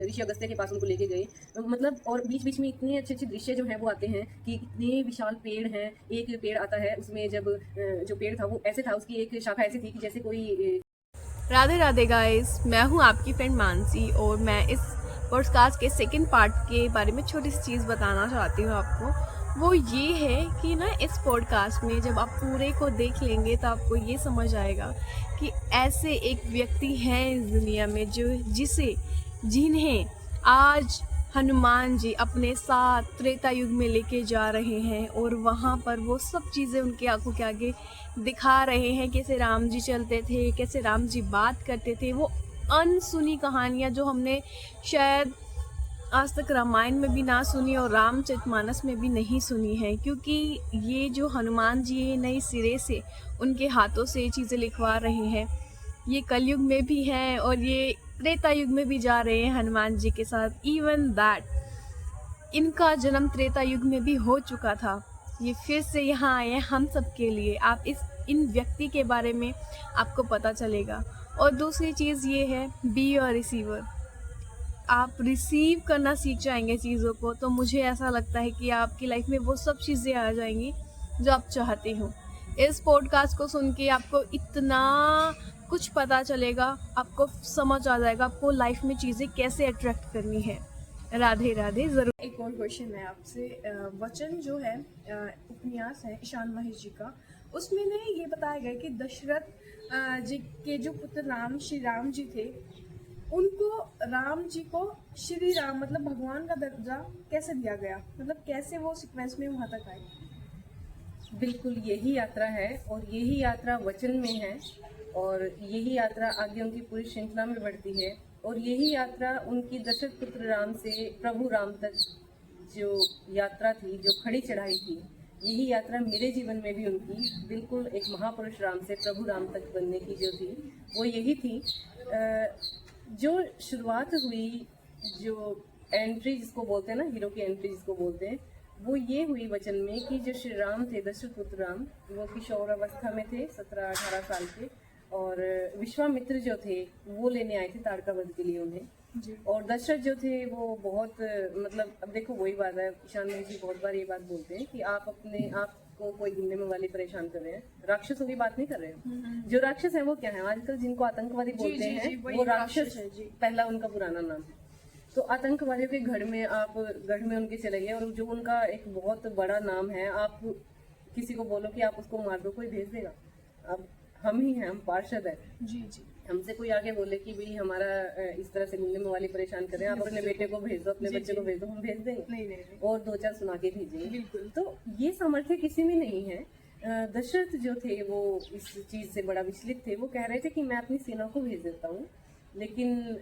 ऋषि अगस्त्य के पास उनको लेके गए, मतलब और बीच बीच में इतने अच्छे अच्छे दृश्य जो हैं वो आते हैं कि इतने विशाल पेड़ हैं। एक पेड़ आता है, उसमें जब जो पेड़ था वो ऐसे था, उसकी एक शाखा ऐसी थी कि जैसे कोई राधे राधे गाइस, मैं हूँ आपकी फ्रेंड मानसी और मैं इस पॉडकास्ट के सेकंड पार्ट के बारे में छोटी सी चीज़ बताना चाहती हूँ आपको। वो ये है कि ना इस पॉडकास्ट में जब आप पूरे को देख लेंगे तो आपको ये समझ आएगा कि ऐसे एक व्यक्ति हैं इस दुनिया में जिन्हें आज हनुमान जी अपने साथ त्रेता युग में लेके जा रहे हैं और वहाँ पर वो सब चीज़ें उनके आंखों के आगे दिखा रहे हैं। कैसे राम जी चलते थे, कैसे राम जी बात करते थे, वो अनसुनी कहानियाँ जो हमने शायद आज तक रामायण में भी ना सुनी और रामचरितमानस में भी नहीं सुनी है, क्योंकि ये जो हनुमान जी ये नए सिरे से उनके हाथों से ये चीज़ें लिखवा रहे हैं। ये कलयुग में भी हैं और ये त्रेता युग में भी जा रहे हैं हनुमान जी के साथ। इवन दैट इनका जन्म त्रेता युग में भी हो चुका था। ये फिर से यहाँ आए हैं हम सब के लिए। आप इन व्यक्ति के बारे में आपको पता चलेगा। और दूसरी चीज़ ये है, बी योर रिसीवर। आप रिसीव करना सीख जाएंगे चीज़ों को, तो मुझे ऐसा लगता है कि आपकी लाइफ में वो सब चीज़ें आ जाएंगी जो आप चाहते हो। इस पॉडकास्ट को सुन के आपको इतना कुछ पता चलेगा, आपको समझ आ जाएगा आपको लाइफ में चीज़ें कैसे अट्रैक्ट करनी है। राधे राधे। ज़रूर एक और क्वेश्चन है आपसे। वचन जो है उपन्यास है ईशान महेश जी का, उसमें ने ये बताया गया कि दशरथ जी के जो पुत्र राम श्री राम जी थे, उनको राम जी को श्री राम मतलब भगवान का दर्जा कैसे दिया गया, मतलब कैसे वो सीक्वेंस में वहाँ तक आए। बिल्कुल यही यात्रा है और यही यात्रा वचन में है और यही यात्रा आगे उनकी पूरी श्रृंखला में बढ़ती है और यही यात्रा उनकी दशरथ पुत्र राम से प्रभु राम तक जो यात्रा थी, जो खड़ी चढ़ाई थी, यही यात्रा मेरे जीवन में भी उनकी बिल्कुल एक महापुरुष राम से प्रभु राम तक बनने की जो थी वो यही थी। जो शुरुआत हुई, जो एंट्री जिसको बोलते हैं ना, हीरो की एंट्री जिसको बोलते हैं, वो ये हुई वचन में कि जो श्री राम थे, दशरथ पुत्र राम, वो किशोर अवस्था में थे, 17-18 साल के, और विश्वामित्र जो थे वो लेने आए थे ताड़का वध के लिए उन्हें जी। और दशरथ जो थे वो बहुत मतलब अब देखो वही बात है, ईशान महेश जी बहुत बार ये बात बोलते हैं कि आप अपने आप को कोई घूमने में वाले परेशान कर रहे हैं, राक्षसों की बात नहीं कर रहे हैं। जो राक्षस है वो क्या है, आजकल जिनको आतंकवादी बोलते हैं वो राक्षस है जी, पहला उनका पुराना नाम है। तो आतंकवादियों के गढ़ में आप गढ़ में उनके चले गए और जो उनका एक बहुत बड़ा नाम है, आप किसी को बोलो कि आप उसको मार दो, कोई भेज देगा। अब हम ही हैं, हम पार्षद है जी जी। हमसे कोई आगे बोले कि भाई हमारा इस तरह से घूमने में वाली परेशान कर रहे हैं, आप अपने बेटे को भेज दो, अपने बच्चे को भेज दो, हम भेज देंगे नहीं। और 2-4 सुना के भेजेंगे। बिल्कुल। तो ये सामर्थ्य किसी में नहीं है। दशरथ जो थे वो इस चीज से बड़ा विचलित थे। वो कह रहे थे कि मैं अपनी सेना को भेज देता हूँ, लेकिन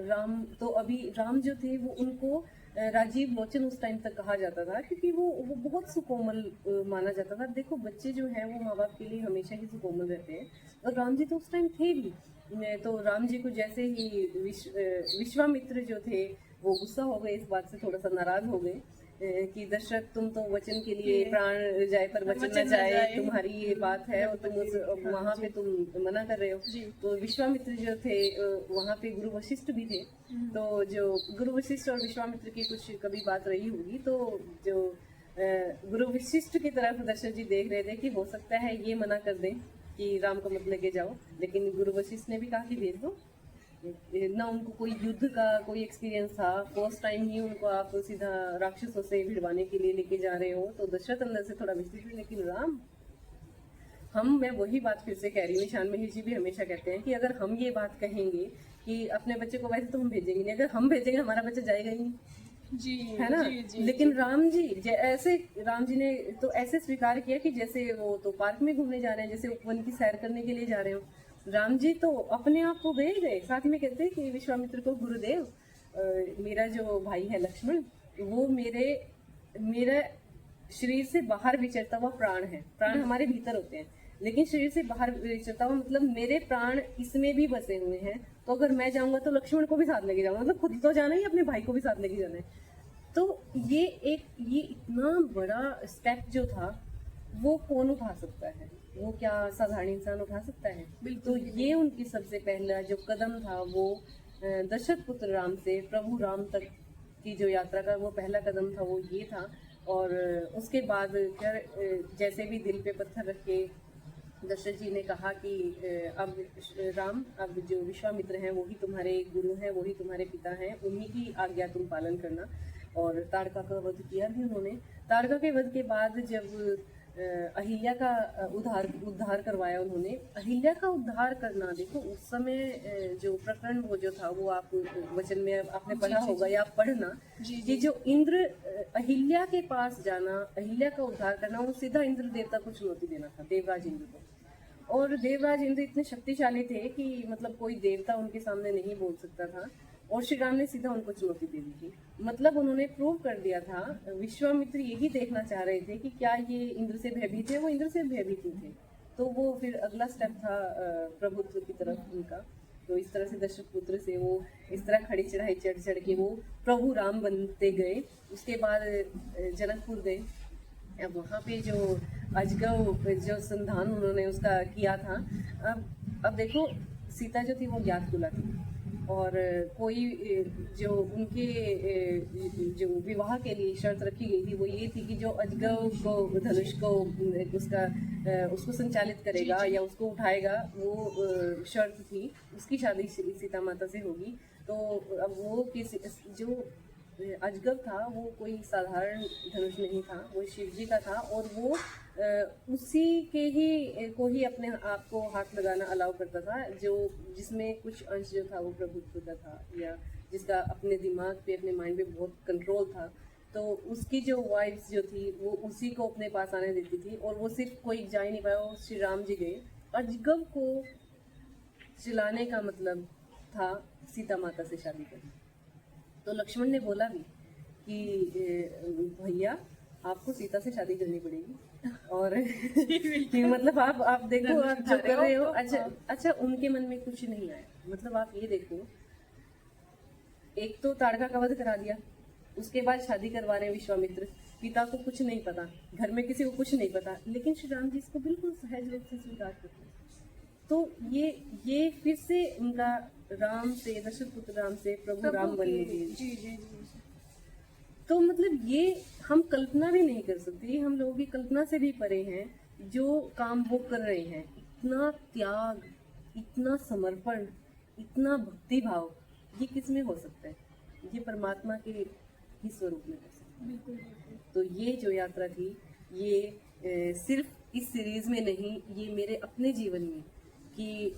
राम तो अभी राम जो थे वो उनको राजीव लोचन उस टाइम तक कहा जाता था, क्योंकि वो बहुत सुकोमल माना जाता था। देखो बच्चे जो हैं वो माँ बाप के लिए हमेशा ही सुकोमल रहते हैं और राम जी तो उस टाइम थे भी। तो राम जी को जैसे ही विश्वामित्र जो थे वो गुस्सा हो गए, इस बात से थोड़ा सा नाराज हो गए कि दशरथ तुम तो वचन के लिए प्राण जाए पर वचन न जाए, तुम्हारी ये बात है और तुम वहाँ पे तुम मना कर रहे हो। तो विश्वामित्र जो थे वहाँ पे गुरु वशिष्ठ भी थे, तो जो गुरु वशिष्ठ और विश्वामित्र की कुछ कभी बात रही होगी, तो जो गुरु वशिष्ठ की तरफ दशरथ जी देख रहे थे कि हो सकता है ये मना कर दें कि राम को मत लेके जाओ, लेकिन गुरु वशिष्ठ ने भी कहा कि भेज दो ना। उनको कोई युद्ध का कोई एक्सपीरियंस था, फर्स्ट टाइम ही उनको आप सीधा राक्षसों से भिड़वाने के लिए लेके जा रहे हो, तो दशरथ अंदर से थोड़ा विचलित हुए। लेकिन राम, मैं वही बात फिर से कह रही हूँ, ईशान महेश जी भी हमेशा कहते हैं कि अगर हम ये बात कहेंगे कि अपने बच्चे को, वैसे तो हम भेजेंगे नहीं, अगर हम भेजेंगे हमारा बच्चा जाएगा ही नहीं जी, है ना। जी, लेकिन राम जी ऐसे, राम जी ने तो ऐसे स्वीकार किया कि जैसे वो तो पार्क में घूमने जा रहे हैं, जैसे उपवन की सैर करने के लिए जा रहे हो। राम जी तो अपने आप को भेज गए, साथ में कहते हैं कि विश्वामित्र को, गुरुदेव मेरा जो भाई है लक्ष्मण, वो मेरे शरीर से बाहर विचरता हुआ प्राण है। प्राण हमारे भीतर होते हैं, लेकिन शरीर से बाहर विचरता हुआ मतलब मेरे प्राण इसमें भी बसे हुए हैं। तो अगर मैं जाऊंगा तो लक्ष्मण को भी साथ लेके जाऊंगा, मतलब खुद तो जाना ही, अपने भाई को भी साथ लेके जाना है। तो ये इतना बड़ा स्टेप जो था वो कौन उठा सकता है, वो क्या साधारण इंसान उठा सकता है। तो ये उनकी सबसे पहला जो कदम था वो दशरथ पुत्र राम से प्रभु राम तक की जो यात्रा का वो पहला कदम था वो ये था। और उसके बाद फिर जैसे भी दिल पे पत्थर रख के दशरथ जी ने कहा कि अब राम, अब जो विश्वामित्र हैं वही तुम्हारे गुरु हैं, वही तुम्हारे पिता हैं, उन्हीं की आज्ञा तुम पालन करना। और ताड़का का वध किया भी उन्होंने। ताड़का के वध के बाद जब अहिल्या का उद्धार करवाया उन्होंने। अहिल्या का उद्धार करना, देखो उस समय जो प्रकरण वो जो था वो आप वचन में आपने पढ़ा होगा या आप पढ़ना कि जो इंद्र अहिल्या के पास जाना, अहिल्या का उद्धार करना, वो सीधा इंद्र देवता को चुनौती देना था, देवराज इंद्र को। और देवराज इंद्र इतने शक्तिशाली थे कि मतलब कोई देवता उनके सामने नहीं बोल सकता था। और श्री राम ने सीधा उनको चुनौती दे दी थी। मतलब उन्होंने प्रूव कर दिया था। विश्वामित्र यही देखना चाह रहे थे कि क्या ये इंद्र से भयभीत है, वो इंद्र से भयभीत थे। तो वो फिर अगला स्टेप था प्रभुत्व की तरफ उनका। तो इस तरह से दशरथ पुत्र से वो इस तरह खड़ी चढ़ाई चढ़ चढ़ के वो प्रभु राम बनते गए। उसके बाद जनकपुर गए। अब वहाँ पे जो अजगव जो संधान उन्होंने उसका किया था। अब देखो सीता जो थी वो ज्ञातकुला थी और कोई जो उनके जो विवाह के लिए शर्त रखी गई थी वो ये थी कि जो अजगव को धनुष को उसको संचालित करेगा या उसको उठाएगा, वो शर्त थी। उसकी शादी सीता माता से होगी। तो अब वो किसी जो अजगव था वो कोई साधारण धनुष नहीं था, वो शिव जी का था। और वो उसी के ही को ही अपने आप को हाथ लगाना अलाउ करता था, जो जिसमें कुछ अंश जो था वो प्रभुत्व का था, या जिसका अपने दिमाग पे, अपने माइंड पे बहुत कंट्रोल था। तो उसकी जो वाइफ्स जो थी वो उसी को अपने पास आने देती थी। और वो सिर्फ कोई जा ही नहीं पाया, वो श्री राम जी गए। अजगव को चिल्लाने का मतलब था सीता माता से शादी करना। तो लक्ष्मण ने बोला भी कि भैया आपको सीता से शादी करनी पड़ेगी। और कि मतलब आप देखो आप जो कर रहे हो। अच्छा उनके मन में कुछ नहीं आया। मतलब आप ये देखो, एक तो ताड़का का वध करा दिया, उसके बाद शादी करवा रहे हैं विश्वामित्र। पिता को कुछ नहीं पता, घर में किसी को कुछ नहीं पता, लेकिन श्री राम जी इसको बिल्कुल सहज रूप से स्वीकार करते हैं। तो ये फिर से उनका राम से, दशरथ पुत्र राम से प्रभु राम बनने जी। तो मतलब ये हम कल्पना भी नहीं कर सकते, हम लोगों की कल्पना से भी परे हैं जो काम वो कर रहे हैं। इतना त्याग, इतना समर्पण, इतना भक्ति भाव, ये किस में हो सकता है? ये परमात्मा के ही स्वरूप में हो सकता है। बिल्कुल। तो ये जो यात्रा थी, ये सिर्फ इस सीरीज में नहीं, ये मेरे अपने जीवन में, कि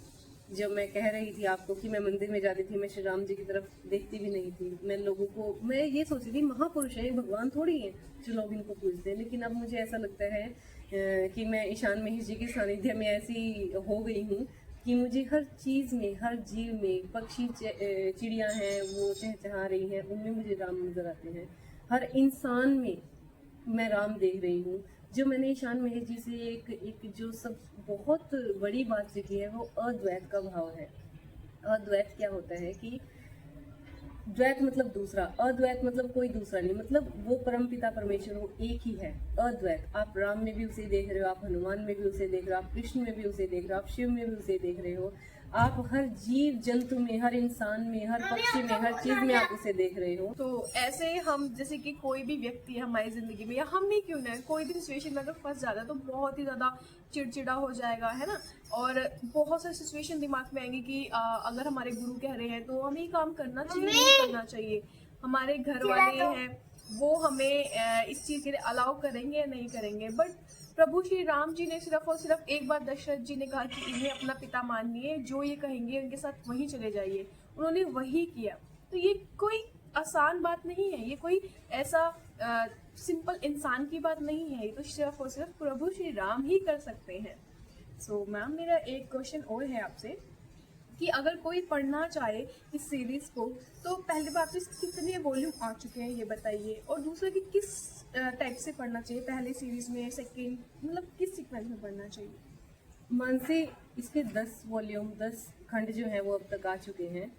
जब मैं कह रही थी आपको कि मैं मंदिर में जाती थी, मैं श्री राम जी की तरफ देखती भी नहीं थी। मैं लोगों को, मैं ये सोचती थी महापुरुष है, भगवान थोड़ी है जो लोग इनको पूजते हैं। लेकिन अब मुझे ऐसा लगता है कि मैं ईशान महेश जी के सानिध्य में ऐसी हो गई हूँ कि मुझे हर चीज़ में, हर जीव में, पक्षी चिड़िया हैं वो चहचहा रही हैं, उनमें मुझे राम नजर आते हैं। हर इंसान में मैं राम देख रही हूँ। जो मैंने ईशान महेश जी से एक जो सब बहुत बड़ी बात सीखी है वो अद्वैत का भाव है। अद्वैत क्या होता है कि द्वैत मतलब दूसरा, अद्वैत मतलब कोई दूसरा नहीं, मतलब वो परमपिता परमेश्वर वो एक ही है। अद्वैत, आप राम में भी उसे देख रहे हो, आप हनुमान में भी उसे देख रहे हो, आप कृष्ण में भी उसे देख रहे हो, आप शिव में भी उसे देख रहे हो, आप हर जीव जंतु में, हर इंसान में, हर पक्षी में, हर चीज में आप उसे देख रहे हो। तो ऐसे हम, जैसे कि कोई भी व्यक्ति है हमारी ज़िंदगी में, या हम ही क्यों ना, कोई भी सिचुएशन में अगर फंस जाता है तो बहुत ही ज़्यादा चिड़चिड़ा हो जाएगा, है ना। और बहुत सारी सिचुएशन दिमाग में आएंगी कि अगर हमारे गुरु कह रहे हैं तो हमें ये काम करना चाहिए, नहीं करना चाहिए। हमारे घर वाले हैं वो हमें इस चीज़ के लिए अलाउ करेंगे या नहीं करेंगे। बट प्रभु श्री राम जी ने सिर्फ और सिर्फ एक बार दशरथ जी ने कहा कि इन्हें अपना पिता मानिए, जो ये कहेंगे उनके साथ वहीं चले जाइए। उन्होंने वही किया। तो ये कोई आसान बात नहीं है, ये कोई ऐसा सिंपल इंसान की बात नहीं है, ये तो सिर्फ और सिर्फ प्रभु श्री राम ही कर सकते हैं। सो मैम, मेरा एक क्वेश्चन और है आपसे कि अगर कोई पढ़ना चाहे इस सीरीज को, तो पहले बात तो इसके कितने वॉल्यूम आ चुके हैं ये बताइए, और दूसरा कि किस टाइप से पढ़ना चाहिए, पहले सीरीज में, सेकंड, मतलब किस सीक्वेंस में पढ़ना चाहिए? मानसी, इसके 10 वॉल्यूम, 10 खंड जो हैं वो अब तक आ चुके हैं।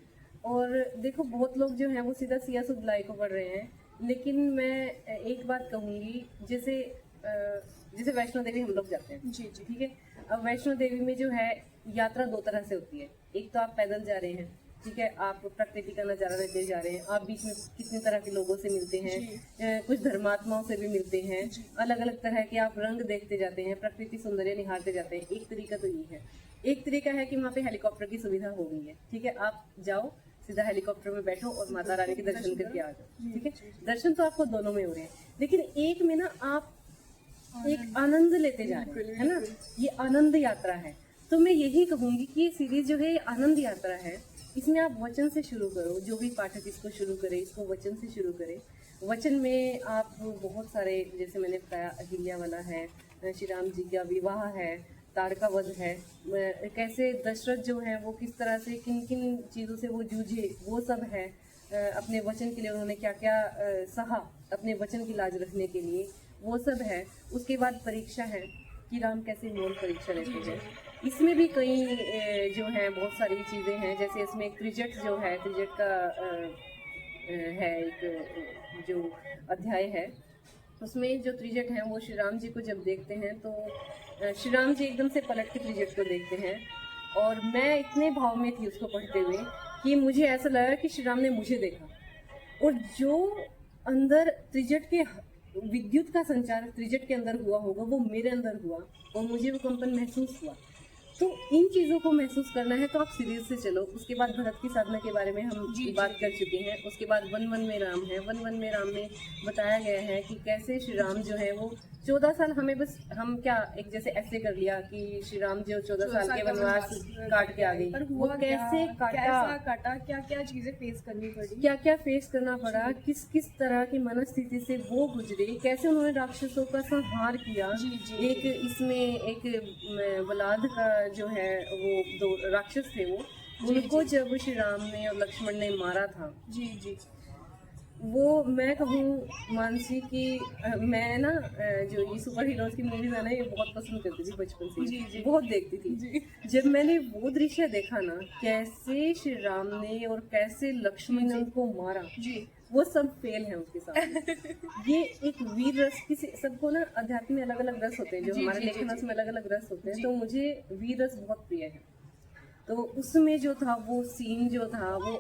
और देखो बहुत लोग जो हैं वो सीधा सिया सुधलाई को पढ़ रहे हैं। लेकिन मैं एक बात कहूँगी, जैसे वैष्णो देवी हम लोग जाते हैं, जी जी, ठीक है। अब वैष्णो देवी में जो है यात्रा 2 तरह से होती है। एक तो आप पैदल जा रहे हैं, ठीक है, आप प्रकृति का नज़ारा लेते जा रहे हैं, आप बीच में कितने तरह के लोगों से मिलते हैं, कुछ धर्मात्माओं से भी मिलते हैं, अलग अलग तरह के आप रंग देखते जाते हैं, प्रकृति सौंदर्य निहारते जाते हैं। एक तरीका तो ये है। एक तरीका है कि वहाँ पे हेलीकॉप्टर की सुविधा हो गई है, ठीक है, आप जाओ सीधा हेलीकॉप्टर में बैठो और माता रानी के दर्शन करके आ जाओ, ठीक है। दर्शन तो आपको दोनों में हो रहे हैं, लेकिन एक में ना आप एक आनंद लेते जा रहे हैं, है ना, ये आनंद यात्रा है। तो मैं यही कहूंगी कि ये सीरीज जो है ये आनंद यात्रा है। इसमें आप वचन से शुरू करो, जो भी पाठक इसको शुरू करे इसको वचन से शुरू करे। वचन में आप बहुत सारे, जैसे मैंने बताया, अहिल्या वाला है, श्री राम जी का विवाह है, ताड़का वध है, कैसे दशरथ जो है वो किस तरह से किन किन चीज़ों से वो जूझे, वो सब है। अपने वचन के लिए उन्होंने क्या क्या सहा, अपने वचन की लाज रखने के लिए, वो सब है। उसके बाद परीक्षा है कि राम कैसे मौन परीक्षा लेते हैं। इसमें भी कई जो है बहुत सारी चीज़ें हैं, जैसे इसमें त्रिजट जो है, त्रिजट का है एक जो अध्याय है, उसमें जो त्रिजट हैं वो श्री राम जी को जब देखते हैं तो श्री राम जी एकदम से पलट के त्रिजट को देखते हैं। और मैं इतने भाव में थी उसको पढ़ते हुए कि मुझे ऐसा लगा कि श्री राम ने मुझे देखा, और जो अंदर त्रिजट के विद्युत का संचार त्रिजट के अंदर हुआ होगा वो मेरे अंदर हुआ और मुझे वो कंपन महसूस हुआ। तो इन चीज़ों को महसूस करना है तो आप सीरीज से चलो। उसके बाद भरत की साधना के बारे में हम बात कर चुके हैं। उसके बाद वन वन में राम है। वन वन में राम में बताया गया है कि कैसे श्री राम जो है वो 14 साल, हमें बस हम क्या एक जैसे ऐसे कर लिया कि श्री राम जो 14 साल के वनवास काट के आ गई, वो कैसे काटा, क्या क्या चीजें फेस करनी पड़ी, क्या क्या फेस करना पड़ा, किस किस तरह की मनस्थिति से वो गुजरे, कैसे उन्होंने राक्षसों का संहार किया। एक इसमें एक वलाद का जो है वो 2 राक्षस थे, वो उनको जब श्री राम ने और लक्ष्मण ने मारा था, जी वो मैं कहूँ मानसी की मैं ना जो ये सुपर हीरोज की मूवीज है ना ये बहुत पसंद करती थी बचपन से, बहुत देखती थी। जब मैंने वो दृश्य देखा ना, कैसे श्री राम ने और कैसे लक्ष्मण ने उनको मारा, वो सब फेल है उसके साथ। ये एक वीर रस, किसी सबको ना अध्यात्म में अलग अलग रस होते हैं, जो हमारे लेखन रस में अलग अलग रस होते हैं, तो मुझे वीर रस बहुत प्रिय है। तो उसमें जो था वो सीन जो था वो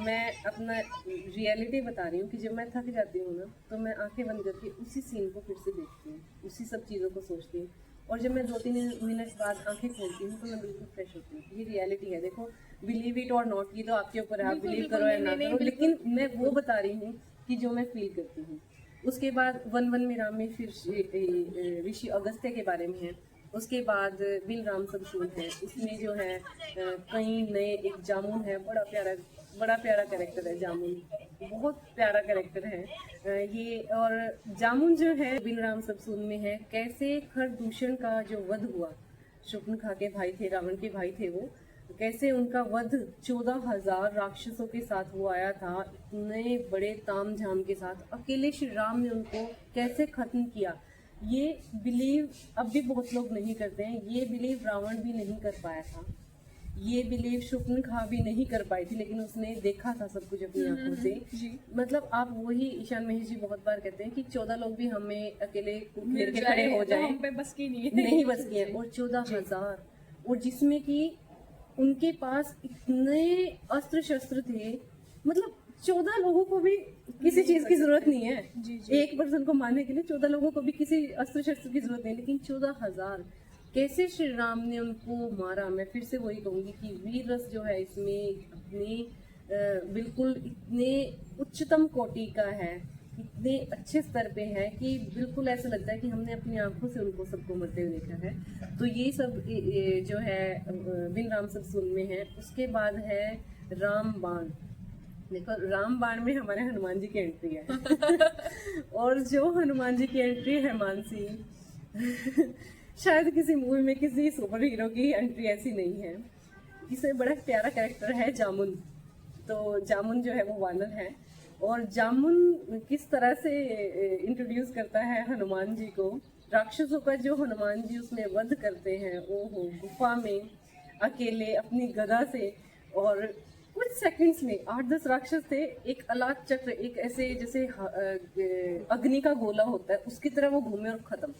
मैं अपना रियलिटी बता रही हूँ कि जब मैं थक जाती हूँ ना तो मैं आंखें बंद करके उसी सीन को फिर से देखती हूँ, उसी सब चीज़ों को सोचती हूँ, और जब मैं 2-3 मिनट बाद आंखें खोलती हूँ तो मैं बिल्कुल फ्रेश होती हूँ। ये रियलिटी है। देखो, बिलीव इट और नॉट, ये तो आपके ऊपर है, आप बिलीव करो या ना करो, लेकिन मैं वो बता रही हूँ कि जो मैं फील करती हूँ। उसके बाद वन वन में राम में फिर ऋषि अगस्त्य के बारे में है। उसके बाद बिन राम सबसून है। इसमें जो है कई नए, एक जामुन है, बड़ा प्यारा कैरेक्टर है जामुन, बहुत प्यारा कैरेक्टर है ये। और जामुन जो है बिन राम सबसून में है, कैसे खरदूषण का जो वध हुआ, शूर्पणखा के भाई थे, रावण के भाई थे वो, कैसे उनका वध 14,000 राक्षसों के साथ वो आया था, इतने बड़े ताम झाम के साथ, अकेले श्री राम ने उनको कैसे खत्म किया। ये बिलीव अब भी बहुत लोग नहीं करते हैं। ये बिलीव रावण भी नहीं कर पाया था, ये बिलीव शूर्पणखा भी नहीं कर पाई थी, लेकिन उसने देखा था सब कुछ अपनी आंखों से। मतलब आप वही ईशान महेश जी बहुत बार कहते हैं कि 14 लोग भी हमें अकेले घेर के खड़े हो जाए, हम पे बस की नहीं है, नहीं बस की है, और 14,000, और जिसमें कि उनके पास इतने अस्त्र शस्त्र थे, मतलब 14 लोगों को भी किसी चीज की जरूरत नहीं है। एक पर्सन को मारने के लिए 14 लोगों को भी किसी अस्त्र शस्त्र की जरूरत नहीं, लेकिन 14,000 कैसे श्री राम ने उनको मारा। मैं फिर से वही कहूंगी कि वीर रस जो है इसमें अपने बिल्कुल इतने उच्चतम कोटि का है, इतने अच्छे स्तर पे है कि बिल्कुल ऐसा लगता है कि हमने अपनी आंखों से उनको सबको मरते हुए देखा है। तो ये सब जो है बिन राम सबसून में है। उसके बाद है राम बाण। देखो, राम बाण में हमारे हनुमान जी की एंट्री है और जो हनुमान जी की एंट्री है मानसी शायद किसी मूवी में किसी सुपर हीरो की एंट्री ऐसी नहीं है। इसमें बड़ा प्यारा कैरेक्टर है जामुन। तो जामुन जो है वो वानर है, और जामुन किस तरह से इंट्रोड्यूस करता है हनुमान जी को, राक्षसों का जो हनुमान जी उसमें वध करते हैं, ओहो, गुफा में अकेले अपनी गदा से, और कुछ सेकंड्स में 8-10 राक्षस थे, एक अलाद चक्र, एक ऐसे जैसे अग्नि का गोला होता है उसकी तरह वो घूमे और खत्म।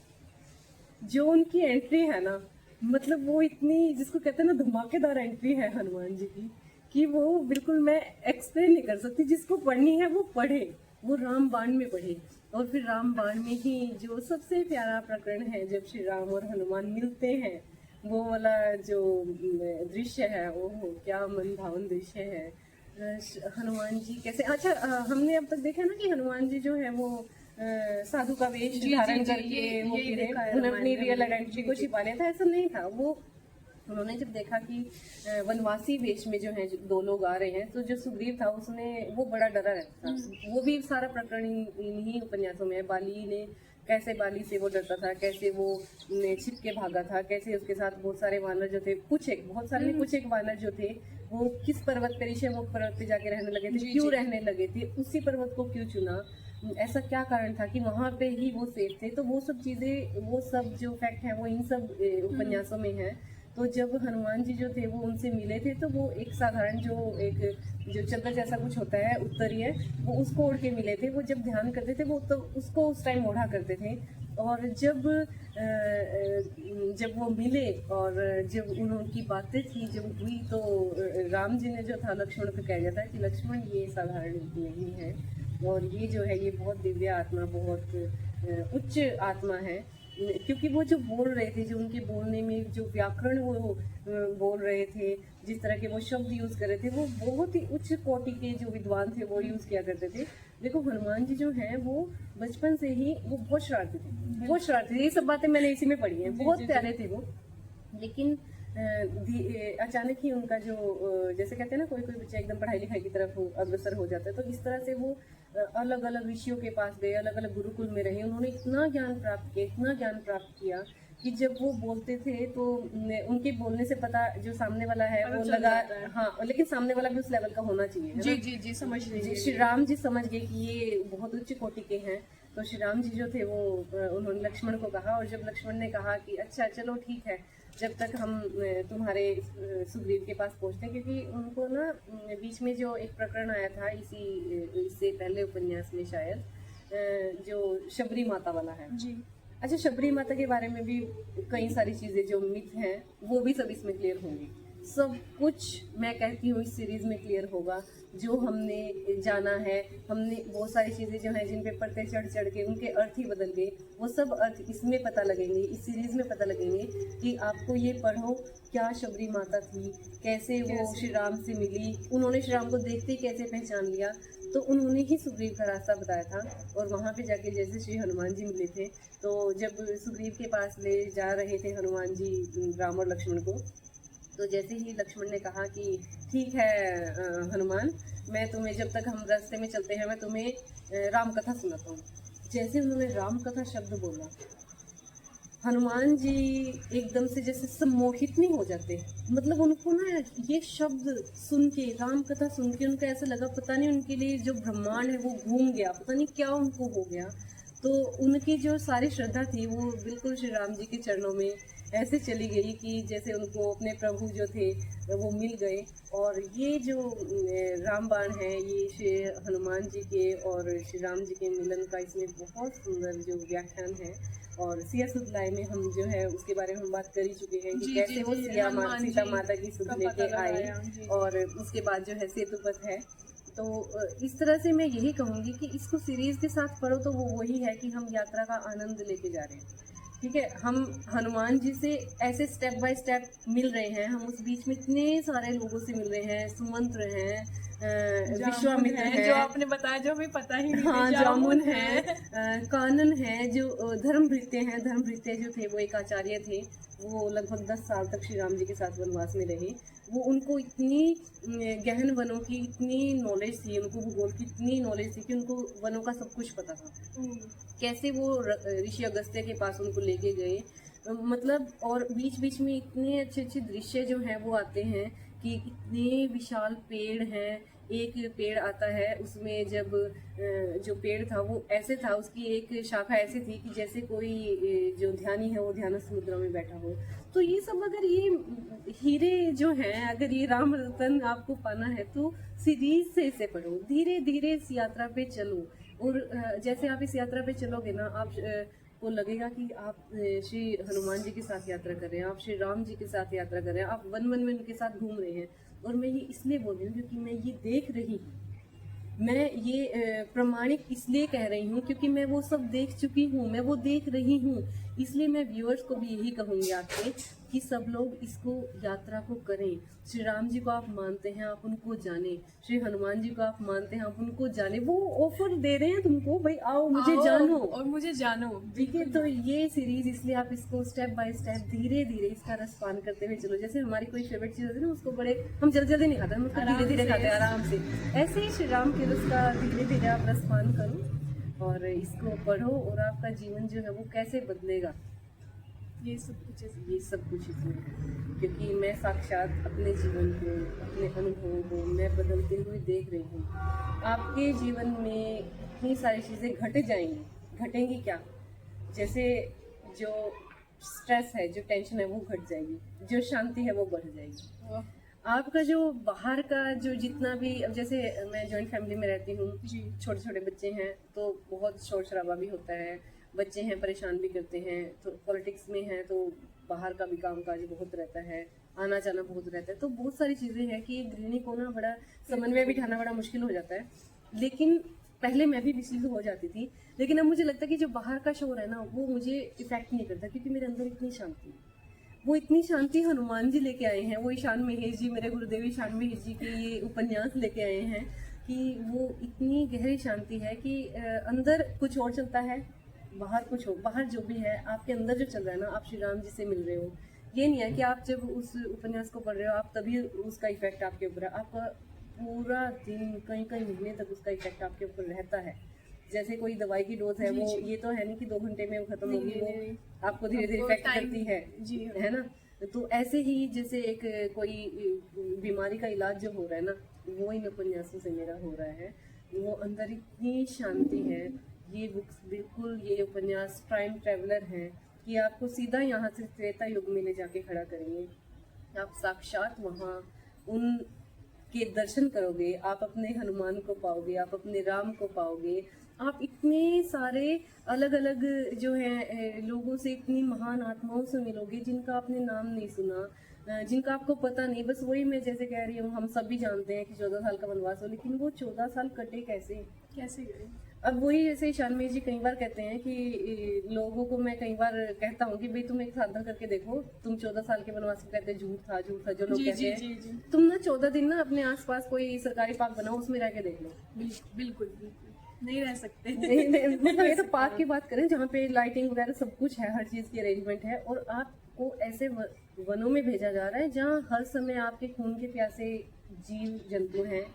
जो उनकी एंट्री है ना, मतलब वो इतनी, जिसको कहते हैं ना, धमाकेदार एंट्री है हनुमान जी की, कि वो बिल्कुल मैं एक्सप्लेन नहीं कर सकती। जिसको पढ़नी है वो पढ़े, वो रामबाण में पढ़े। और फिर रामबाण में ही जो सबसे प्यारा प्रकरण है, जब श्री राम और हनुमान मिलते हैं, वो वाला जो दृश्य है, वो क्या मन भावन दृश्य है। हनुमान जी कैसे, अच्छा हमने अब तक देखा ना कि हनुमान जी जो है वो साधु का वेश धारण करके वो यही फिरे, देखा है उन्होंने हनुमान अपनी जी रियल ने। आइडेंटिटी को छिपा लिया था। ऐसा नहीं था। वो उन्होंने जब देखा कि वनवासी वेश में जो है दो लोग आ रहे हैं, तो जो सुग्रीव था उसने वो बड़ा डरा रहता था। वो भी सारा प्रकरण इन्हीं उपन्यासों में है। बाली ने कैसे बाली से वो डरता था, कैसे वो छिप के भागा था, कैसे उसके साथ बहुत सारे वानर जो थे, कुछ एक बहुत सारे नहीं, कुछ एक वानर जो थे वो किस पर्वत पे, ऋषिमुख पर्वत पे जाके रहने लगे थे, क्यों रहने लगे थे, उसी पर्वत को क्यों चुना, ऐसा क्या कारण था कि वहां पे ही वो सेफ थे। तो वो सब चीजें, वो सब जो फैक्ट है वो इन सब उपन्यासों में है। तो जब हनुमान जी जो थे वो उनसे मिले थे, तो वो एक साधारण जो चद्दर जैसा कुछ होता है उत्तरीय, वो उसको ओढ़ के मिले थे। वो जब ध्यान करते थे वो तो उसको उस टाइम ओढ़ा करते थे। और जब वो मिले और जब उनकी बातें थी जब हुई, तो राम जी ने जो था लक्ष्मण को कह दिया था कि लक्ष्मण ये साधारण नहीं है, और ये जो है ये बहुत दिव्य आत्मा, बहुत उच्च आत्मा है। क्योंकि वो जो बोल रहे थे, जो उनके बोलने में जो व्याकरण वो बोल रहे थे, जिस तरह के वो शब्द यूज कर रहे थे, वो बहुत ही उच्च कोटि के जो विद्वान थे वो यूज किया करते थे। देखो हनुमान जी जो हैं वो बचपन से ही वो बहुत शरारती थे, बहुत शरारती थे। ये सब बातें मैंने इसी में पढ़ी हैं। बहुत प्यारे थे वो, लेकिन अचानक ही उनका जो जैसे कहते हैं ना, कोई कोई बच्चा एकदम पढ़ाई लिखाई की तरफ अग्रसर हो जाता है, तो इस तरह से वो अलग अलग ऋषियों के पास गए, अलग अलग गुरुकुल में रहे। उन्होंने इतना ज्ञान प्राप्त किया, इतना ज्ञान प्राप्त किया कि जब वो बोलते थे तो उनके बोलने से पता जो सामने वाला है वो लगा, हाँ, लेकिन सामने वाला भी उस लेवल का होना चाहिए, है ना? जी समझ लीजिए। श्री राम जी समझ गए कि ये बहुत उच्च कोटि के हैं। तो श्री राम जी जो थे वो उन्होंने लक्ष्मण को कहा, और जब लक्ष्मण ने कहा कि अच्छा चलो ठीक है, जब तक हम तुम्हारे सुग्रीव के पास पहुंचते हैं, क्योंकि उनको ना बीच में जो एक प्रकरण आया था इससे पहले उपन्यास में शायद, जो शबरी माता वाला है जी। अच्छा, शबरी माता के बारे में भी कई सारी चीजें जो मिथ हैं वो भी सब इसमें क्लियर होंगी। सब कुछ मैं कहती हूँ इस सीरीज में क्लियर होगा। जो हमने जाना है, हमने बहुत सारी चीजें जो हैं जिन पे पढ़ते चढ़ चढ़ के उनके अर्थ ही बदल गए, वो सब अर्थ इसमें पता लगेंगे, इस सीरीज में पता लगेंगे। कि आपको ये पढ़ो क्या शबरी माता थी, कैसे वो श्री राम से मिली, उन्होंने श्री राम को देखते ही कैसे पहचान लिया, तो उन्होंने ही सुग्रीव का रास्ता बताया था। और वहाँ पे जाके जैसे श्री हनुमान जी मिले थे, तो जब सुग्रीव के पास ले जा रहे थे हनुमान जी राम और लक्ष्मण को, तो जैसे ही लक्ष्मण ने कहा कि ठीक है हनुमान, मैं तुम्हें, जब तक हम रास्ते में चलते हैं मैं तुम्हें राम कथा सुनाता हूँ। जैसे उन्होंने राम कथा शब्द बोला, हनुमान जी एकदम से जैसे सम्मोहित नहीं हो जाते। मतलब उनको ना ये शब्द सुन के, राम कथा सुन के उनको ऐसा लगा पता नहीं उनके लिए जो ब्रह्मांड है वो घूम गया, पता नहीं क्या उनको हो गया। तो उनकी जो सारी श्रद्धा थी वो बिल्कुल श्री राम जी के चरणों में ऐसे चली गई कि जैसे उनको अपने प्रभु जो थे वो मिल गए। और ये जो रामबाण है, ये श्री हनुमान जी के और श्री राम जी के मिलन का इसमें बहुत सुंदर जो व्याख्यान है। और सिया सुध लाए में हम जो है उसके बारे में हम बात कर ही चुके हैं कि कैसे वो सीता माता की सुध लेके आए, और उसके बाद जो है सेतुपथ है। तो इस तरह से मैं यही कहूँगी कि इसको सीरीज के साथ पढ़ो तो वो वही है कि हम यात्रा का आनंद लेके जा रहे हैं। ठीक है, हम हनुमान जी से ऐसे स्टेप बाय स्टेप मिल रहे हैं, हम उस बीच में इतने सारे लोगों से मिल रहे हैं, सुमंत्र हैं, विश्वामित्र है, जो आपने बताया जो हमें पता ही नहीं, हाँ, जामुन है, कानन है, जो धर्मभृत्य हैं। धर्मभृत्य जो थे वो एक आचार्य थे, वो लगभग 10 साल तक श्री राम जी के साथ वनवास में रहे। वो उनको इतनी गहन वनों की इतनी नॉलेज थी, उनको भूगोल की इतनी नॉलेज थी कि उनको वनों का सब कुछ पता था। कैसे वो ऋषि अगस्त्य के पास उनको लेके गए, मतलब, और बीच बीच में इतने अच्छे अच्छे दृश्य जो हैं वो आते हैं कि इतने विशाल पेड़ हैं। एक पेड़ आता है, उसमें जब जो पेड़ था वो ऐसे था, उसकी एक शाखा ऐसी थी कि जैसे कोई जो ध्यानी है वो ध्यानस्थ मुद्रा में बैठा हो। तो ये सब, अगर ये हीरे जो हैं, अगर ये राम रतन आपको पाना है तो सीरीज से इसे पढ़ो, धीरे धीरे इस यात्रा पे चलो। और जैसे आप इस यात्रा पे चलोगे ना, आप को लगेगा कि आप श्री हनुमान जी के साथ यात्रा कर रहे हैं, आप श्री राम जी के साथ यात्रा कर रहे हैं, आप वन वन में उनके साथ घूम रहे हैं। और मैं ये इसलिए बोल रही हूँ क्योंकि मैं ये देख रही हूँ। मैं ये प्रमाणिक इसलिए कह रही हूँ क्योंकि मैं वो सब देख चुकी हूँ, मैं वो देख रही हूँ। इसलिए मैं व्यूअर्स को भी यही कहूँगी आपके कि सब लोग इसको यात्रा को करें। श्री राम जी को आप मानते हैं, आप उनको जाने। श्री हनुमान जी को आप मानते हैं, आप उनको जाने। वो ऑफर दे रहे हैं तुमको, भाई आओ मुझे आओ जानो और मुझे जानो। ठीक है। तो ये सीरीज इसलिए आप इसको स्टेप बाय स्टेप धीरे धीरे इसका रसपान करते हुए चलो। जैसे हमारी कोई फेवरेट चीज होती है ना, उसको बड़े हम जल्दी जल्दी नहीं खाते, हम उसको धीरे धीरे खाते हैं आराम से। ऐसे ही श्री राम के रस का धीरे धीरे आप रसपान करो और इसको पढ़ो और आपका जीवन जो है वो कैसे बदलेगा ये सब कुछ ऐसे। ये सब कुछ इसमें है। क्योंकि मैं साक्षात अपने जीवन को, अपने अनुभवों को मैं बदलते हुए देख रही हूँ। आपके जीवन में इतनी सारी चीज़ें घट जाएंगी, घटेंगी क्या? जैसे जो स्ट्रेस है, जो टेंशन है वो घट जाएगी, जो शांति है वो बढ़ जाएगी। वाह, आपका जो बाहर का जो जितना भी, अब जैसे मैं जॉइंट फैमिली में रहती हूँ, जी। छोटे छोटे बच्चे हैं तो बहुत शोर शराबा भी होता है, बच्चे हैं परेशान भी करते हैं, तो पॉलिटिक्स में है तो बाहर का भी काम काज बहुत रहता है, आना जाना बहुत रहता है। तो बहुत सारी चीज़ें हैं कि एक गृहिणी को ना बड़ा समन्वय बिठाना बड़ा मुश्किल हो जाता है। लेकिन पहले मैं भी विचलित हो जाती थी, लेकिन अब मुझे लगता है कि जो बाहर का शोर है ना वो मुझे इफेक्ट नहीं करता, क्योंकि मेरे अंदर इतनी शांति है। वो इतनी शांति हनुमान जी लेके आए हैं, वो ईशान महेश जी, मेरे गुरुदेव ईशान महेश जी के ये उपन्यास लेके आए हैं कि वो इतनी गहरी शांति है कि अंदर कुछ और चलता है, बाहर कुछ और। बाहर जो भी है आपके अंदर जो चल रहा है ना, आप श्री राम जी से मिल रहे हो। ये नहीं है कि आप जब उस उपन्यास को पढ़ रहे हो आप तभी उसका इफेक्ट आपके ऊपर है, आपका पूरा दिन कई कई महीने तक उसका इफेक्ट आपके ऊपर रहता है। जैसे कोई दवाई की डोज है, जी, वो जी। ये तो है नहीं कि 2 घंटे में वो खत्म नहीं, होगी, नहीं, नहीं। वो आपको धीरे धीरे आपको इफेक्ट time- करती है, जी हाँ। है ना। तो ऐसे ही जैसे एक कोई बीमारी का इलाज जो हो रहा है ना, वो इन उपन्यासों से मेरा हो रहा है। वो अंदर इतनी शांति है। ये बुक्स बिल्कुल, ये उपन्यास टाइम ट्रेवलर हैं कि आपको सीधा यहाँ से त्रेता युग में ले जाके खड़ा करेंगे। आप साक्षात वहाँ उन के दर्शन करोगे, आप अपने हनुमान को पाओगे, आप अपने राम को पाओगे, आप इतने सारे अलग अलग जो है लोगों से, इतनी महान आत्माओं से मिलोगे जिनका आपने नाम नहीं सुना, जिनका आपको पता नहीं। बस वही मैं जैसे कह रही हूँ, हम सब भी जानते हैं कि 14 साल का वनवास हो, लेकिन वो 14 साल कटे कैसे? कैसे गए? अब वही जैसे ईशान महेश जी कई बार कहते हैं कि लोगों को मैं कई बार कहता हूँ कि भाई तुम एक साधना करके देखो, तुम 14 साल के वनवास में कहते हैं झूठ था जो लोग जी, कहते जी, हैं, जी, जी। तुम ना 14 दिन ना अपने आसपास कोई सरकारी पार्क बनाओ, उसमें रह के देख लो। बिल्कुल नहीं रह सकते। मतलब ये तो पार्क की बात करें जहाँ पे लाइटिंग वगैरह सब कुछ है, हर चीज की अरेंजमेंट है, और आपको ऐसे वनों में भेजा जा रहा है जहाँ हर समय आपके खून के प्यासे जीव जंतु हैं।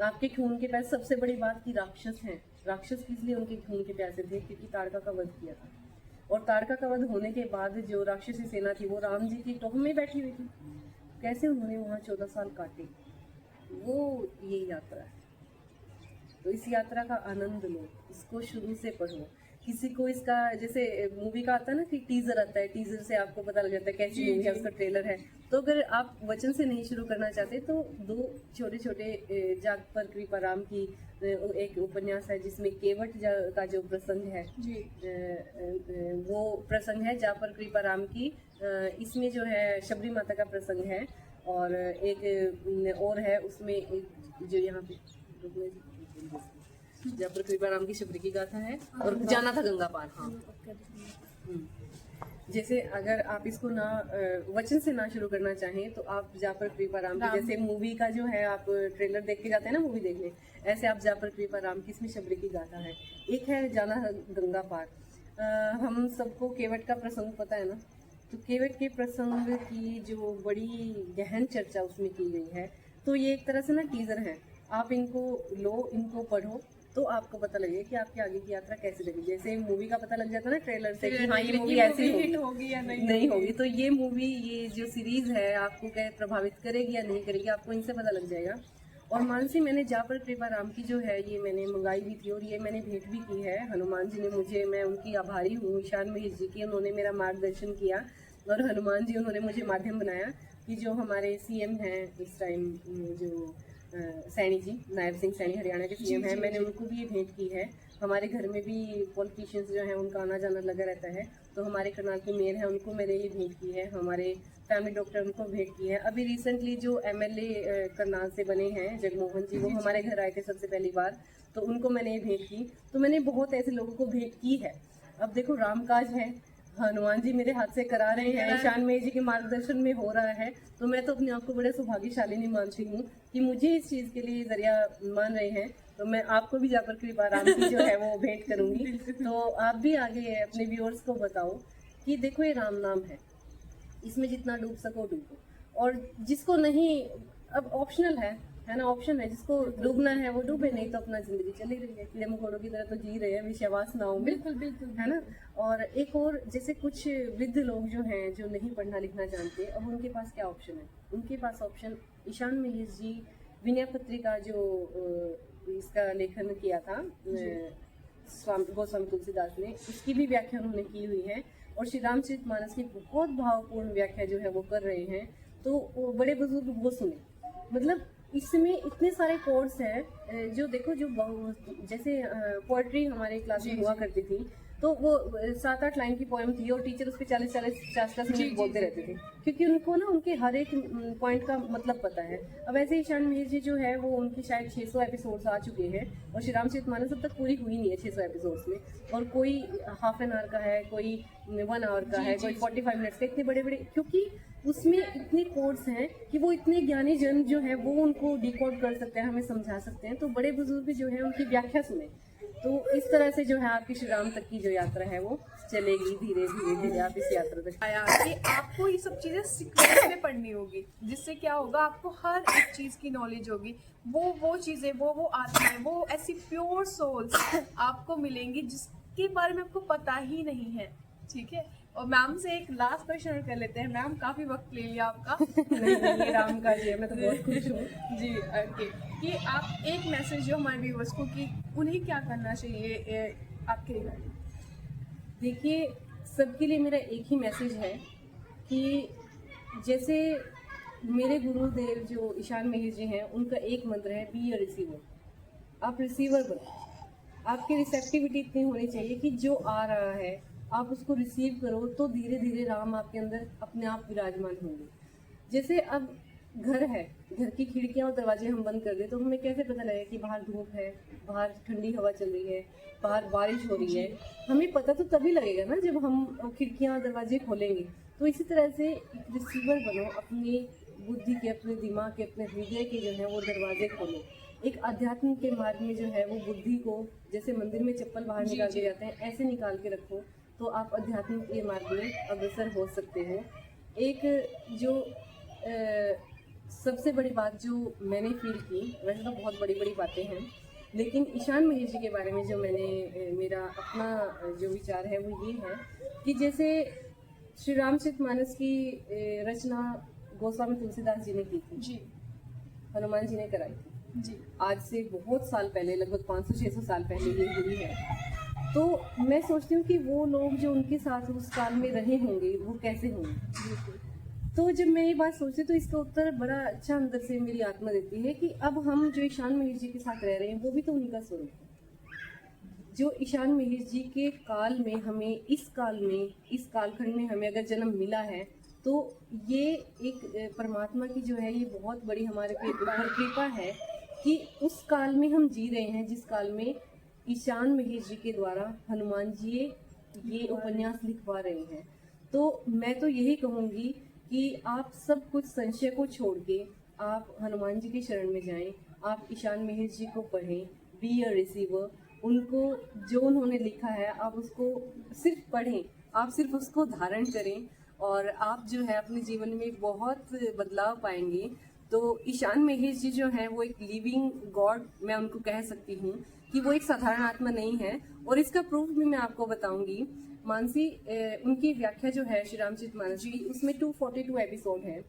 आपके खून के प्यासे, सबसे बड़ी बात की राक्षस हैं। राक्षस इसलिए उनके खून के प्यासे थे क्योंकि ताड़का का वध किया था, और ताड़का का वध होने के बाद जो राक्षसी सेना थी वो राम जी की टोह में बैठी हुई थी। कैसे उन्होंने वहाँ 14 साल काटे, वो ये यात्रा है। तो इस यात्रा का आनंद लो, इसको शुरू से पढ़ो। किसी को इसका, जैसे मूवी का आता है ना कि टीजर आता है, टीजर से आपको पता लग जाता है कैसी मूवी है, उसका ट्रेलर है। तो अगर आप वचन से नहीं शुरू करना चाहते तो 2 छोटे छोटे जाग पर कृपा राम की एक उपन्यास है जिसमें केवट का जो प्रसंग है जी। वो प्रसंग है जा पर कृपा राम की। इसमें जो है शबरी माता का प्रसंग है, और एक और है उसमें एक जो यहाँ पे जहाँ पर कृपा राम की शबरी की गाथा है, और जाना था गंगा पार। हाँ, जैसे अगर आप इसको ना वचन से ना शुरू करना चाहें तो आप जा पर कृपा राम की, जैसे मूवी का जो है आप ट्रेलर देख के जाते हैं ना मूवी देखने, ऐसे आप जा पर कृपा राम की, इसमें शबरी की गाथा है। एक है जाना गंगा पार। हम सबको केवट का प्रसंग पता है ना, तो केवट के प्रसंग की जो बड़ी गहन चर्चा उसमें की गई है। तो ये एक तरह से ना टीजर है, आप इनको लो, इनको पढ़ो, तो आपको पता लगेगा कि आपकी आगे की यात्रा कैसे लगेगी। जैसे मूवी का पता लग जाता है ना ट्रेलर से कि हाँ ये मूवी ऐसी हिट होगी या नहीं होगी, तो ये मूवी, ये जो सीरीज है आपको क्या प्रभावित करेगी या नहीं करेगी, आपको इनसे पता लग जाएगा। और मानसी, मैंने जा पर कृपा राम की जो है ये मैंने मंगाई भी थी, और ये मैंने भेंट भी की है। हनुमान जी ने मुझे, मैं उनकी आभारी हूँ, ईशान महेश जी की, उन्होंने मेरा मार्गदर्शन किया, और हनुमान जी उन्होंने मुझे माध्यम बनाया कि जो हमारे CM हैं इस टाइम, जो सैनी जी, नायब सिंह सैनी हरियाणा के सीएम हैं, मैंने उनको भी ये भेंट की है। हमारे घर में भी पॉलिटिशियंस जो हैं उनका आना जाना लगा रहता है, तो हमारे करनाल के मेयर हैं उनको मैंने ये भेंट की है, हमारे फैमिली डॉक्टर उनको भेंट की है। अभी रिसेंटली जो एमएलए करनाल से बने हैं जगमोहन जी, वो हमारे घर आए थे सबसे पहली बार, तो उनको मैंने ये भेंट की। तो मैंने बहुत ऐसे लोगों को भेंट की है। अब देखो रामकाज है, हनुमान जी मेरे हाथ से करा रहे हैं, ईशान मेहर जी के मार्गदर्शन में हो रहा है, तो मैं तो अपने आप को बड़े सौभाग्यशाली मानती हूँ कि मुझे इस चीज़ के लिए जरिया मान रहे हैं। तो मैं आपको भी जाकर कृपा राम की जो है वो भेंट करूंगी। तो आप भी आगे अपने व्यूअर्स को बताओ कि देखो ये राम नाम है, इसमें जितना डूब सको डूबो, और जिसको नहीं, अब ऑप्शनल है ना, ऑप्शन है, जिसको डूबना है वो डूबे, नहीं तो अपना जिंदगी चली रही है, कीड़े मकोड़ों की तरह तो जी रहे हैं विश्वास नाव में। बिल्कुल बिल्कुल है ना। और एक और जैसे कुछ वृद्ध लोग जो हैं जो नहीं पढ़ना लिखना जानते, अब उनके पास क्या ऑप्शन है? उनके पास ऑप्शन ईशान मेहर जी विनय पत्रिका जो इसका लेखन किया था गोस्वामी तुलसीदास ने, उसकी भी व्याख्या उन्होंने की हुई है, और श्री रामचरितमानस की बहुत भावपूर्ण व्याख्या जो है वो कर रहे हैं। तो वो बड़े बुजुर्ग वो सुने, मतलब इसमें इतने सारे कोर्स हैं जो देखो, जो जैसे पोएट्री हमारे क्लास में हुआ करती थी, तो वो 7-8 लाइन की पोएम थी और टीचर उस पर 40-50 मिनट बोलते रहते थे, क्योंकि उनको ना उनके हर एक पॉइंट का मतलब पता है। अब ऐसे ईशान मेहर जी जो है वो उनकी शायद 600 एपिसोड्स आ चुके हैं, और श्री रामचरितमानस अब तक पूरी हुई नहीं है 600 एपिसोड्स में, और कोई हाफ एन आवर का है, कोई 1 आवर का है, कोई 45 मिनट्स का, इतने बड़े बड़े, क्योंकि उसमें इतने कोड्स हैं कि वो इतने ज्ञानी जन जो है वो उनको डिकोड कर सकते हैं, हमें समझा सकते हैं। तो बड़े बुजुर्ग जो है उनकी व्याख्या सुने, तो इस तरह से जो है आपकी श्री राम तक की जो यात्रा है वो चलेगी, धीरे धीरे धीरे आप इस यात्रा तक आया कि आपको ये सब चीज़ें सीक्वेंस में पढ़नी होगी, जिससे क्या होगा, आपको हर एक चीज़ की नॉलेज होगी। वो चीज़ें, वो आत्माएं, वो ऐसी प्योर सोल्स आपको मिलेंगी जिसके बारे में आपको पता ही नहीं है। ठीक है, और मैम से एक लास्ट क्वेश्चन कर लेते हैं। मैम काफ़ी वक्त ले लिया आपका। नहीं, ये राम का जी है, मैं तो बहुत खुश हूँ जी। ओके, कि आप एक मैसेज जो हमारे व्यूअर्स को कि उन्हें क्या करना चाहिए आपके रिगार्डिंग। देखिए, सबके लिए मेरा एक ही मैसेज है कि जैसे मेरे गुरुदेव जो ईशान मेहर जी हैं, उनका एक मंत्र है, बी अ रिसीवर। आप रिसीवर बनो, आपकी रिसेप्टिविटी इतनी होनी चाहिए कि जो आ रहा है आप उसको रिसीव करो, तो धीरे धीरे राम आपके अंदर अपने आप विराजमान होंगे। जैसे अब घर है, घर की खिड़कियां और दरवाजे हम बंद कर दें तो हमें कैसे पता लगेगा कि बाहर धूप है, बाहर ठंडी हवा चल रही है, बाहर बारिश हो रही है? हमें पता तो तभी लगेगा ना जब हम खिड़कियां और दरवाजे खोलेंगे। तो इसी तरह से एक रिसीवर बनो, अपनी बुद्धि के, अपने दिमाग के, अपने हृदय के जो है वो दरवाजे खोलो। एक आध्यात्म के मार्ग में जो है वो बुद्धि को, जैसे मंदिर में चप्पल बाहर निकाल के जाते हैं, ऐसे निकाल के रखो, तो आप अध्यात्म के मार्ग में अग्रसर हो सकते हो। एक जो सबसे बड़ी बात जो मैंने फील की, वैसे तो बहुत बड़ी बड़ी बातें हैं, लेकिन ईशान मेहर जी के बारे में जो मैंने, मेरा अपना जो विचार है वो ये है कि जैसे श्री रामचरितमानस की रचना गोस्वामी तुलसीदास जी ने की थी, जी, हनुमान जी ने कराई थी जी, आज से बहुत साल पहले, लगभग 500-600 साल पहले ये हुई है। तो मैं सोचती हूँ कि वो लोग जो उनके साथ उस काल में रहे होंगे वो कैसे होंगे। तो जब मैं ये बात सोचती तो इसका उत्तर बड़ा अच्छा अंदर से मेरी आत्मा देती है कि अब हम जो ईशान मेहर जी के साथ रह रहे हैं वो भी तो उन्हीं का स्वरूप है। जो ईशान मेहर जी के काल में हमें, इस काल में, इस कालखंड में हमें अगर जन्म मिला है, तो ये एक परमात्मा की जो है ये बहुत बड़ी हमारे ऊपर कृपा है कि उस काल में हम जी रहे हैं जिस काल में ईशान मेहर जी के द्वारा हनुमान जी ये उपन्यास लिखवा रहे हैं। तो मैं तो यही कहूँगी कि आप सब कुछ संशय को छोड़ के आप हनुमान जी की शरण में जाएं, आप ईशान मेहर जी को पढ़ें, बी अ रिसीवर। उनको जो उन्होंने लिखा है आप उसको सिर्फ पढ़ें, आप सिर्फ उसको धारण करें, और आप जो है अपने जीवन में बहुत बदलाव पाएंगे। तो ईशान मेहर जी जो हैं वो एक लिविंग गॉड मैं उनको कह सकती हूँ कि वो एक साधारण आत्मा नहीं है। और इसका प्रूफ भी मैं आपको बताऊंगी। मानसी, उनकी व्याख्या जो है श्री रामचरितमानस जी, उसमें 242 एपिसोड है।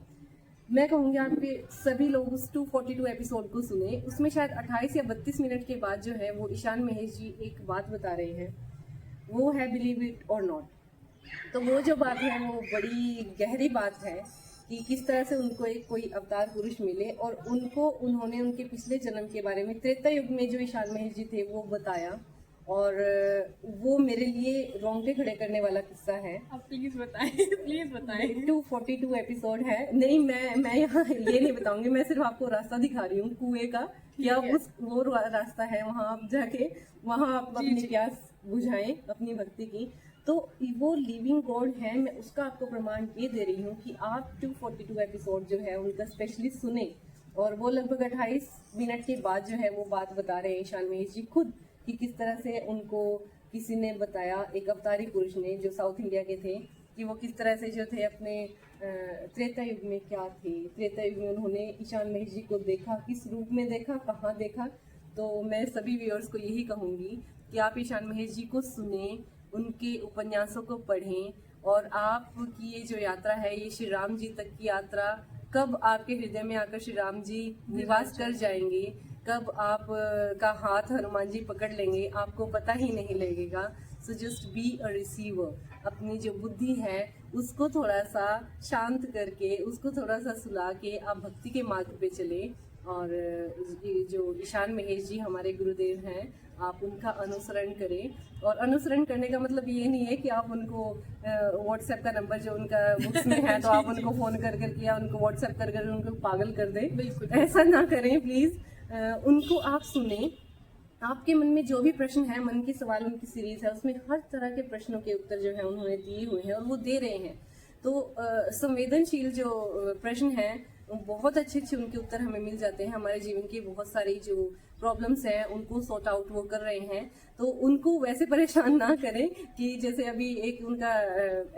मैं कहूँगी आपके सभी लोग उस 242 एपिसोड को सुने। उसमें शायद 28 या 32 मिनट के बाद जो है वो ईशान मेहर जी एक बात बता रहे हैं, वो है बिलीव इट और नॉट। तो वो जो बात है वो बड़ी गहरी बात है कि किस तरह से उनको एक कोई अवतार पुरुष मिले और उन्होंने उनके पिछले जन्म के बारे में त्रेता युग में जो ईशान महेश जी थे वो बताया। और वो मेरे लिए रोंगटे खड़े करने वाला किस्सा है। आप प्लीज बताएं, प्लीज बताएं। 242 एपिसोड है। नहीं, मैं यहाँ ये नहीं बताऊंगी, मैं सिर्फ आपको रास्ता दिखा रही हूँ कुएं का, क्या वो रास्ता है, वहां आप जाके वहां आप अपनी प्यास बुझाएं अपनी भक्ति की। तो वो लिविंग गॉड है, मैं उसका आपको प्रमाण ये दे रही हूँ कि आप 242 एपिसोड जो है उनका स्पेशली सुने। और वो लगभग 28 मिनट के बाद जो है वो बात बता रहे हैं ईशान महेश जी खुद, कि किस तरह से उनको किसी ने बताया, एक अवतारी पुरुष ने जो साउथ इंडिया के थे, कि वो किस तरह से जो थे अपने त्रेता युग में क्या थे, त्रेता युग में उन्होंने ईशान महेश जी को देखा, किस रूप में देखा, कहाँ देखा। तो मैं सभी व्यूअर्स को यही कहूँगी कि आप ईशान महेश जी को सुने, उनके उपन्यासों को पढ़ें, और आपकी ये जो यात्रा है, ये श्री राम जी तक की यात्रा, कब आपके हृदय में आकर श्री राम जी निवास कर जाएंगे, कब आप का हाथ हनुमान जी पकड़ लेंगे, आपको पता ही नहीं लगेगा। So just be a receiver. अपनी जो बुद्धि है उसको थोड़ा सा शांत करके, उसको थोड़ा सा सुला के आप भक्ति के मार्ग पे चले। और ये जो ईशान महेश जी हमारे गुरुदेव हैं, आप उनका अनुसरण करें। और अनुसरण करने का मतलब ये नहीं है कि आप उनको व्हाट्सएप का नंबर जो उनका बुक्स में है तो आप उनको फ़ोन कर करके या उनको व्हाट्सएप कर कर उनको पागल कर दें। बिल्कुल ऐसा ना करें प्लीज़। उनको आप सुने, आपके मन में जो भी प्रश्न है, मन के सवाल उनकी सीरीज है, उसमें हर तरह के प्रश्नों के उत्तर जो है उन्होंने दिए हुए हैं और वो दे रहे हैं। तो संवेदनशील जो प्रश्न हैं बहुत अच्छे अच्छे उनके उत्तर हमें मिल जाते हैं। हमारे जीवन की बहुत सारी जो प्रॉब्लम्स हैं उनको सॉर्ट आउट वो कर रहे हैं। तो उनको वैसे परेशान ना करें कि जैसे अभी एक उनका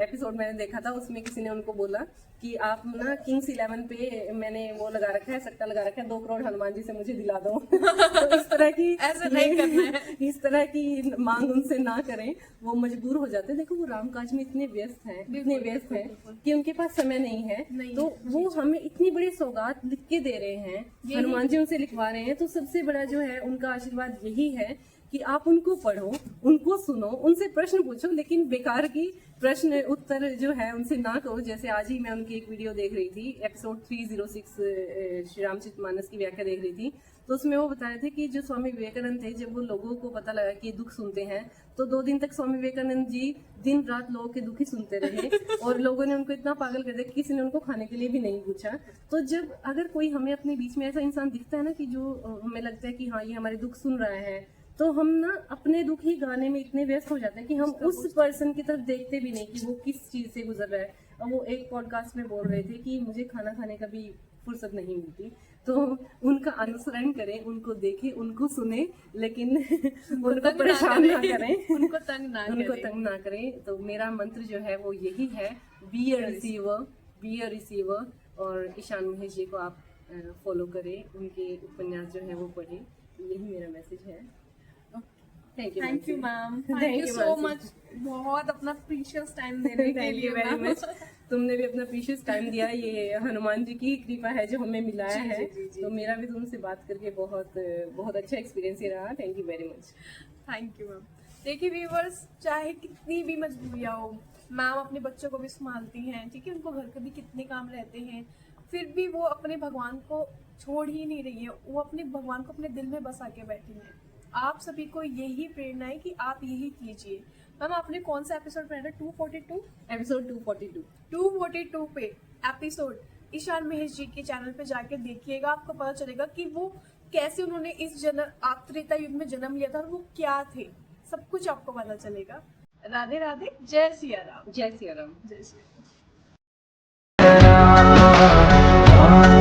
एपिसोड मैंने देखा था, उसमें किसी ने उनको बोला कि आप ना किंग्स 11 पे मैंने वो लगा रखा है, सट्टा लगा रखा है, 2 करोड़ हनुमान जी से मुझे दिला दो। तो इस तरह की ऐसा नहीं करना है। इस तरह की मांग उनसे ना करें, वो मजबूर हो जाते हैं। देखो वो रामकाज में इतने व्यस्त हैं कि उनके पास समय नहीं है। तो वो हमें इतनी बड़ी सौगात लिख के दे रहे हैं, हनुमान जी उनसे लिखवा रहे हैं। तो सबसे बड़ा जो है उनका आशीर्वाद यही है कि आप उनको पढ़ो, उनको सुनो, उनसे प्रश्न पूछो, लेकिन बेकार की प्रश्न उत्तर जो है उनसे ना करो। जैसे आज ही मैं उनकी एक वीडियो देख रही थी, एपिसोड 306 श्री रामचरितमानस की व्याख्या देख रही थी। तो उसमें वो बता रहे थे कि जो स्वामी विवेकानंद थे, जब वो लोगों को पता लगा कि दुख सुनते हैं, तो 2 दिन तक स्वामी विवेकानंद जी दिन रात लोगों के दुख ही सुनते रहे और लोगों ने उनको इतना पागल कर दिया कि किसी ने उनको खाने के लिए भी नहीं पूछा। तो जब अगर कोई हमें अपने बीच में ऐसा इंसान दिखता है ना कि जो हमें लगता है कि हाँ ये हमारे दुख सुन रहा है, तो हम ना अपने दुख ही गाने में इतने व्यस्त हो जाते हैं कि हम उस पर्सन की तरफ देखते भी नहीं कि वो किस चीज से गुजर रहा है। और वो एक पॉडकास्ट में बोल रहे थे कि मुझे खाना खाने का भी फुर्सत नहीं मिलती। तो उनका अनुसरण करें, उनको देखें, उनको सुने, लेकिन उनको परेशान ना करें, उनको तंग ना करें। तो मेरा मंत्र जो है वो यही है, बी अ रिसीवर। और ईशान महेश जी को आप फॉलो करें, उनके उपन्यास जो है वो पढ़ें, यही मेरा मैसेज है। Thank you ma'am, thank you so much, बहुत अपना प्रीशियस टाइम देने के लिए वेरी मच। तुमने भी अपना प्रीशियस टाइम दिया, ये हनुमान जी की कृपा है जो हमें मिलाया है। तो मेरा भी तुमसे बात करके बहुत बहुत अच्छा एक्सपीरियंस ही रहा। Thank you very much. Thank you ma'am. देखिए व्यूअर्स, चाहे कितनी भी मजबूरियाँ हो, मैम अपने बच्चों को भी संभालती हैं, ठीक है, उनको घर के भी कितने काम रहते हैं, फिर भी वो अपने भगवान को छोड़ ही नहीं रही है। वो अपने भगवान को अपने दिल में बसा के बैठी हैं। आप सभी को यही प्रेरणा है कि आप यही कीजिए। मैम आपने कौन सा एपिसोड पढ़ा? 242 एपिसोड 242 पे एपिसोड ईशान महेश जी के चैनल पे जाके देखिएगा, आपको पता चलेगा कि वो कैसे उन्होंने इस त्रेता युग में जन्म लिया था और वो क्या थे, सब कुछ आपको पता चलेगा। राधे राधे, जय सिया राम। जय सिया राम। जय सिया राम।